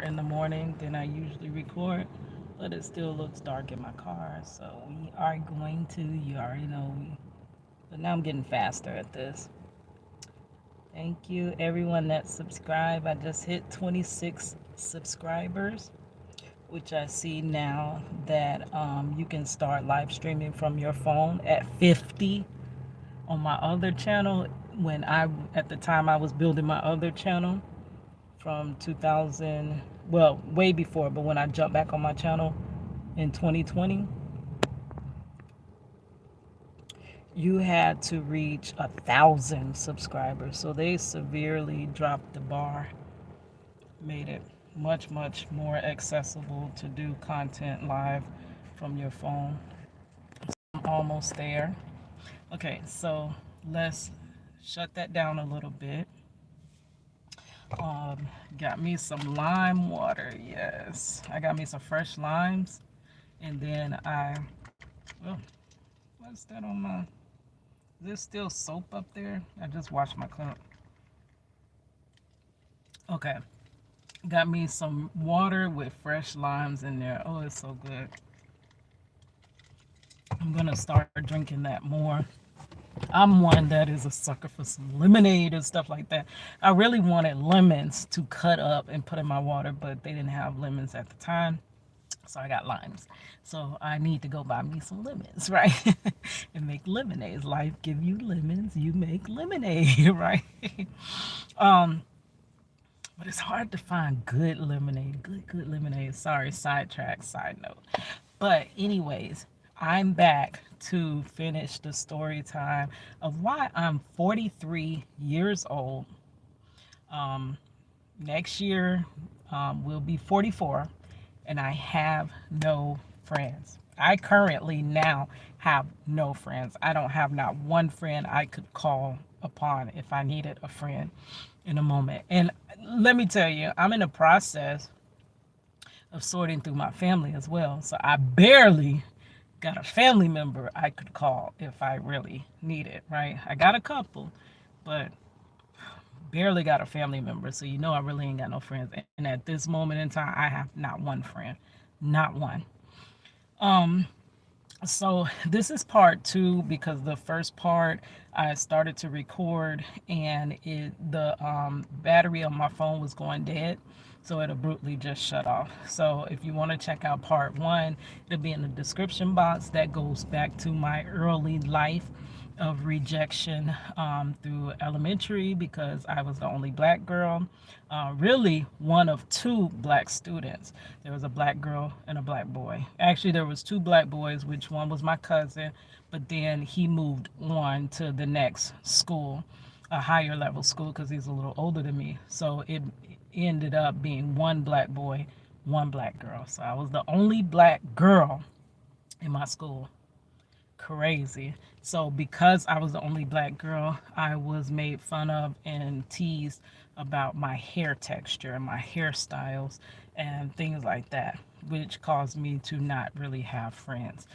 in the morning than I usually record, but it still looks dark in my car. So we are going to, you already know, but now I'm getting faster at this. Thank you, everyone that subscribed. I just hit 26 subscribers, which I see now that you can start live streaming from your phone at 50 on my other channel. At the time I was building my other channel from 2000, well, way before, but when I jumped back on my channel in 2020, you had to reach 1,000 subscribers. So they severely dropped the bar, made it much, much more accessible to do content live from your phone. I'm almost there. Okay, so let's shut that down a little bit. Got me some lime water. Yes, I got me some fresh limes, and then oh, what's that on my? Is there still soap up there? I just washed my cup. Okay, got me some water with fresh limes in there. Oh, it's so good. I'm gonna start drinking that more. I'm one that is a sucker for some lemonade and stuff like that. I really wanted lemons to cut up and put in my water, but they didn't have lemons at the time. So I got limes. So I need to go buy me some lemons, right? And make lemonades. Life give you lemons, you make lemonade, right? um, but it's hard to find good lemonade. Good lemonade. Sorry, sidetrack, side note. But anyways, I'm back to finish the story time of why I'm 43 years old. Um, Next year will be 44, and I have no friends. I currently now have no friends. I don't have not one friend I could call upon if I needed a friend in a moment. And let me tell you, I'm in the process of sorting through my family as well. So I barely got a family member I could call if I really need it, right? I got a couple, but barely got a family member. So you know I really ain't got no friends. And at this moment in time, I have not one friend. Not one. Um, so this is part two because the first part I started to record and the battery on my phone was going dead, so it abruptly just shut off. So if you want to check out part one, it'll be in the description box. That goes back to my early life of rejection through elementary because I was the only black girl, really one of two black students. There was a black girl and a black boy. Actually, there was two black boys, which one was my cousin, but then he moved on to the next school, a higher level school, because he's a little older than me. So it ended up being one black boy, one black girl. So I was the only black girl in my school. Crazy. So because I was the only black girl, I was made fun of and teased about my hair texture and my hairstyles and things like that, which caused me to not really have friends.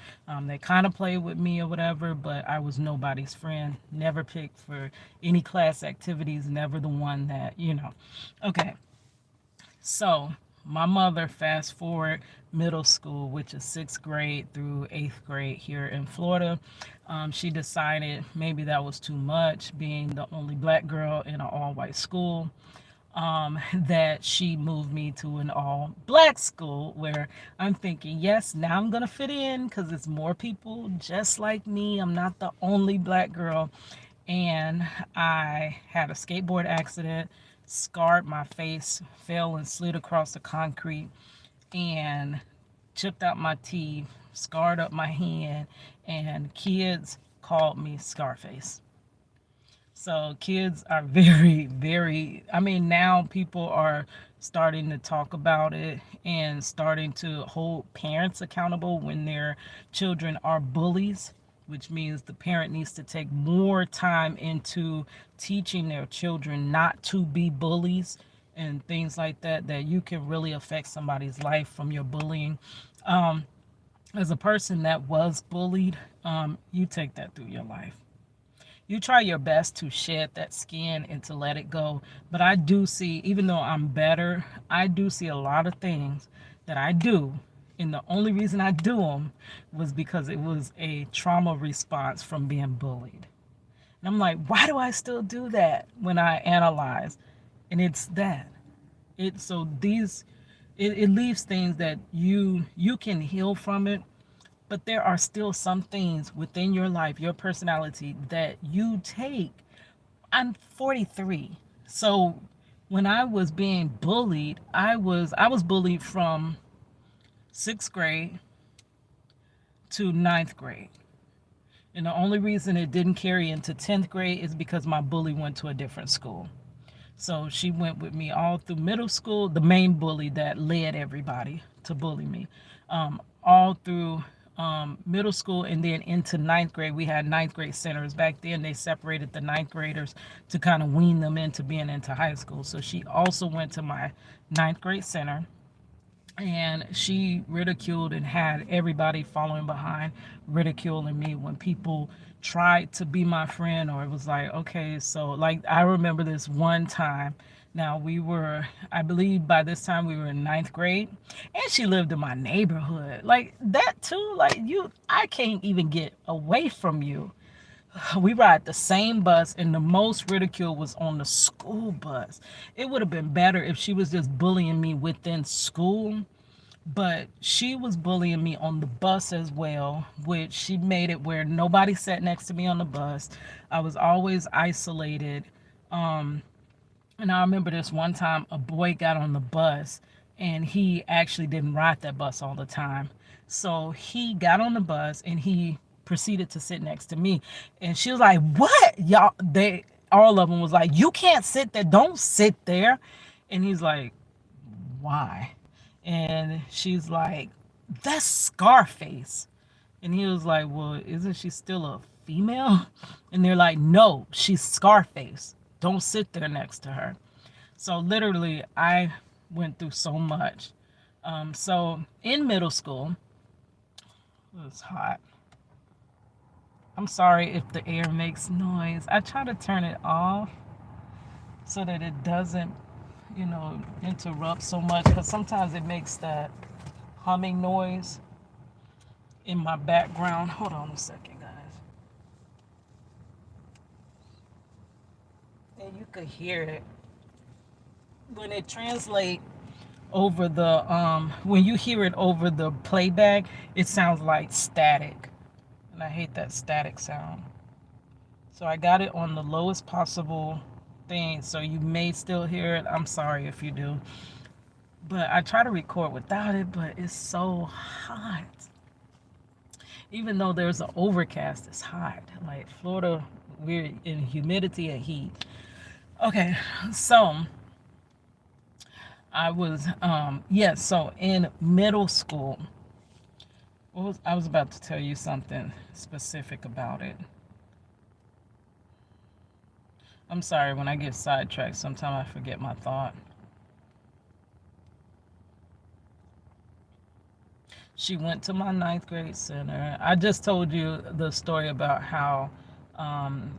They kind of played with me or whatever, but I was nobody's friend. Never picked for any class activities. Never the one that, you know. Okay. So my mother, fast forward middle school, which is sixth grade through eighth grade here in Florida, she decided maybe that was too much, being the only black girl in an all-white school. That she moved me to an all black school where I'm thinking, yes, now I'm gonna fit in because it's more people just like me. I'm not the only black girl. And I had a skateboard accident, scarred my face, fell and slid across the concrete, and chipped out my teeth, scarred up my hand, and kids called me Scarface. So kids are very, very, I mean, now people are starting to talk about it and starting to hold parents accountable when their children are bullies, which means the parent needs to take more time into teaching their children not to be bullies and things like that, that you can really affect somebody's life from your bullying. Um, as a person that was bullied, you take that through your life. you try your best to shed that skin and to let it go. But I do see, even though I'm better, I do see a lot of things that I do. And the only reason I do them was because it was a trauma response from being bullied. And I'm like, why do I still do that when I analyze? And it's that. It leaves things that you can heal from it, but there are still some things within your life, your personality that you take. I'm 43. So when I was being bullied, I was bullied from 6th grade to ninth grade. And the only reason it didn't carry into 10th grade is because my bully went to a different school. So she went with me all through middle school, the main bully that led everybody to bully me. All through middle school, and then into ninth grade. We had ninth grade centers. Back then, they separated the ninth graders to kind of wean them into being into high school. So she also went to my ninth grade center, and she ridiculed and had everybody following behind, ridiculing me when people tried to be my friend, or it was like, okay, so like I remember this one time. Now we were, I believe by this time we were in ninth grade, and she lived in my neighborhood. Like that too, like I can't even get away from you. We ride the same bus, and the most ridicule was on the school bus. It would have been better if she was just bullying me within school, but she was bullying me on the bus as well, which she made it where nobody sat next to me on the bus. I was always isolated. And I remember this one time a boy got on the bus, and he actually didn't ride that bus all the time. So he got on the bus and he proceeded to sit next to me. And she was like, "What? Y'all, all of them was like, you can't sit there. Don't sit there." And he's like, "Why?" And she's like, "That's Scarface." And he was like, "Well, isn't she still a female?" And they're like, "No, she's Scarface. Don't sit there next to her." So literally, I went through so much. So in middle school, it was hot. I'm sorry if the air makes noise. I try to turn it off so that it doesn't, interrupt so much, because sometimes it makes that humming noise in my background. Hold on a second, guys. And you could hear it when it translates over the when you hear it over the playback, it sounds like static, and I hate that static sound. So I got it on the lowest possible thing, so you may still hear it. I'm sorry if you do, but I try to record without it, but it's so hot. Even though there's an overcast, it's hot. Like Florida, we're in humidity and heat. Okay, so I was so in middle school, I was about to tell you something specific about it. I'm sorry, when I get sidetracked, sometimes I forget my thought. She went to my ninth grade center. I just told you the story about how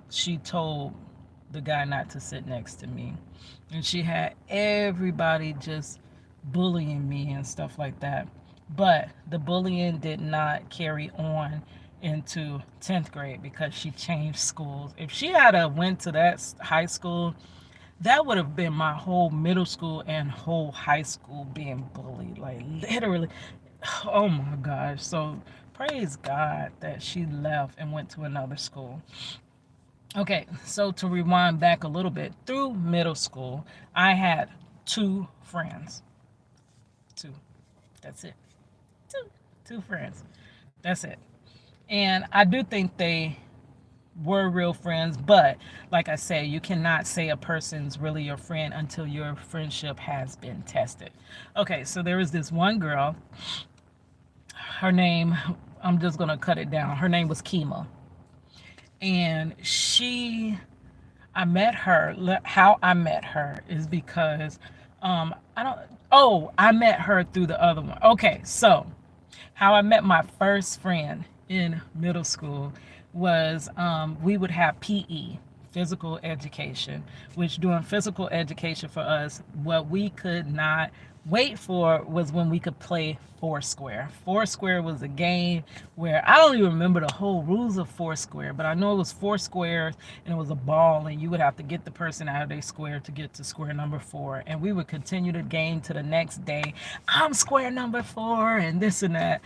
she told the guy not to sit next to me. And she had everybody just bullying me and stuff like that. But the bullying did not carry on into 10th grade because she changed schools. If she had went to that high school, that would have been my whole middle school and whole high school being bullied. Like literally. Oh my gosh. So praise God that she left and went to another school. Okay, so to rewind back a little bit, through middle school, I had 2 friends. Two. That's it. Two friends. That's it. And I do think they were real friends, but like I said, you cannot say a person's really your friend until your friendship has been tested. Okay, so there was this one girl. Her name, I'm just going to cut it down. Her name was Kima. And I met her. How I met her is because I met her through the other one. Okay, so how I met my first friend in middle school was we would have PE, physical education, which during physical education for us, what we could not wait for was when we could play Foursquare. Foursquare was a game where I don't even remember the whole rules of Foursquare, but I know it was four squares and it was a ball, and you would have to get the person out of their square to get to square number four. And we would continue the game to the next day. I'm square number four, and this and that.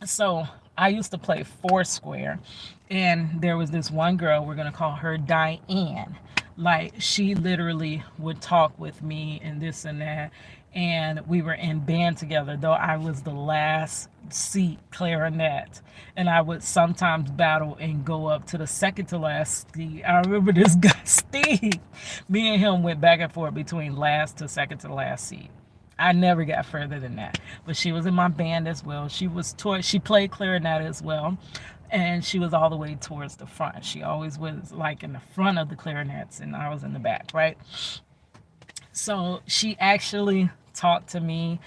So I used to play Foursquare, and there was this one girl, we're gonna call her Diane. Like, she literally would talk with me and this and that, and we were in band together, though I was the last seat clarinet, and I would sometimes battle and go up to the second to last seat. I remember this guy Steve, me and him went back and forth between last to second to last seat. I never got further than that. But she was in my band as well. She played clarinet as well. And she was all the way towards the front. She always was like in the front of the clarinets, and I was in the back, right? So she actually talked to me.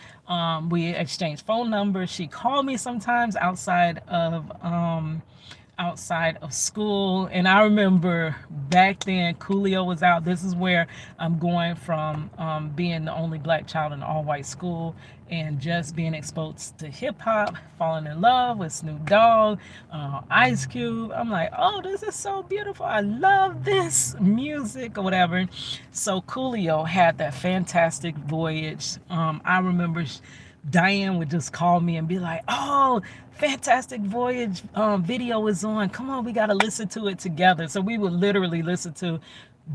We exchanged phone numbers. She called me sometimes outside of school. And I remember back then Coolio was out. This is where I'm going from being the only black child in an all-white school and just being exposed to hip-hop, falling in love with Snoop Dogg, Ice Cube. I'm like, oh, this is so beautiful. I love this music or whatever. So Coolio had that Fantastic Voyage. I remember Diane would just call me and be like, oh, Fantastic Voyage video is on. Come on, we got to listen to it together. So we would literally listen to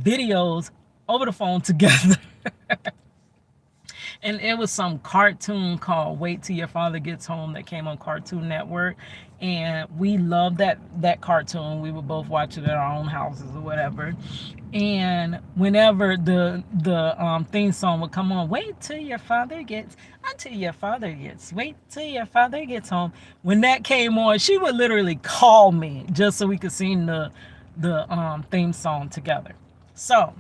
videos over the phone together. And it was some cartoon called Wait Till Your Father Gets Home that came on Cartoon Network. And we loved that cartoon. We would both watch it at our own houses or whatever. And whenever the theme song would come on, wait till your father gets, wait till your father gets home. When that came on, she would literally call me just so we could sing the theme song together. So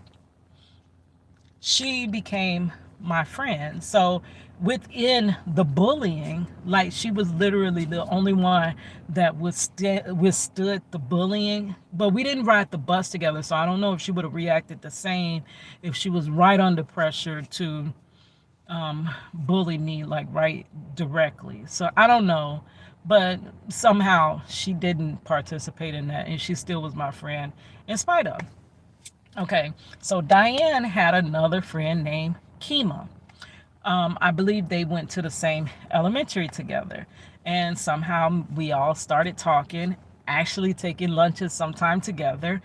she became my friend. So within the bullying, like, she was literally the only one that withstood the bullying. But we didn't ride the bus together, so I don't know if she would have reacted the same if she was right under pressure to bully me, like, right directly. So I don't know, but somehow she didn't participate in that, and she still was my friend in spite of. Okay, so Diane had another friend named Kima. I believe they went to the same elementary together, and somehow we all started talking, actually taking lunches sometime together.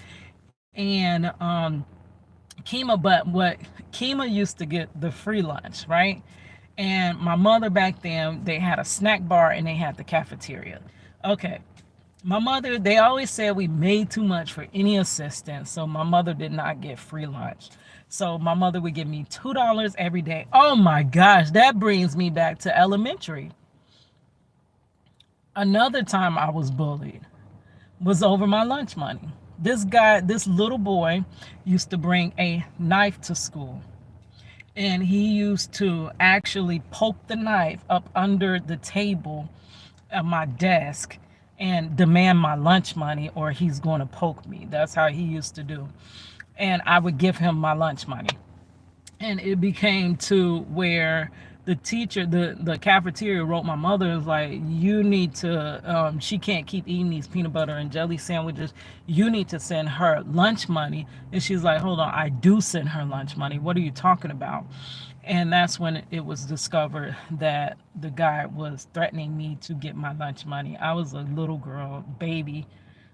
And Kima used to get the free lunch, right? And my mother back then, they had a snack bar and they had the cafeteria. Okay, my mother, they always said we made too much for any assistance, so my mother did not get free lunch. So my mother would give me $2 every day. Oh my gosh, that brings me back to elementary. Another time I was bullied was over my lunch money. This little boy used to bring a knife to school, and he used to actually poke the knife up under the table at my desk and demand my lunch money, or he's going to poke me. That's how he used to do. And I would give him my lunch money. And it became to where the teacher, the cafeteria wrote my mother, was like, you need to, she can't keep eating these peanut butter and jelly sandwiches. You need to send her lunch money. And she's like, hold on, I do send her lunch money. What are you talking about? And that's when it was discovered that the guy was threatening me to get my lunch money. I was a little girl, baby.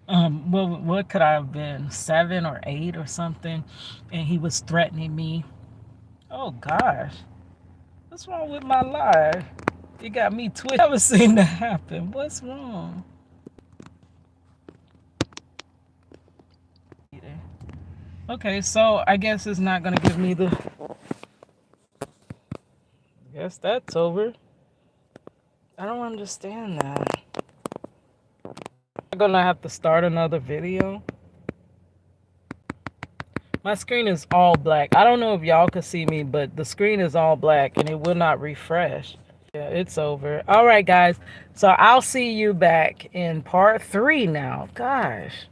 What could I have been, 7 or 8 or something? And he was threatening me. Oh gosh, what's wrong with my life? It got me twisted. I've never seen that happen. What's wrong? Okay, so I guess it's not gonna give me the. Guess that's over. I don't understand that. I'm gonna have to start another video. My screen is all black. I don't know if y'all can see me, but the screen is all black and it will not refresh. Yeah, it's over. All right, guys. So I'll see you back in part 3 now. Gosh.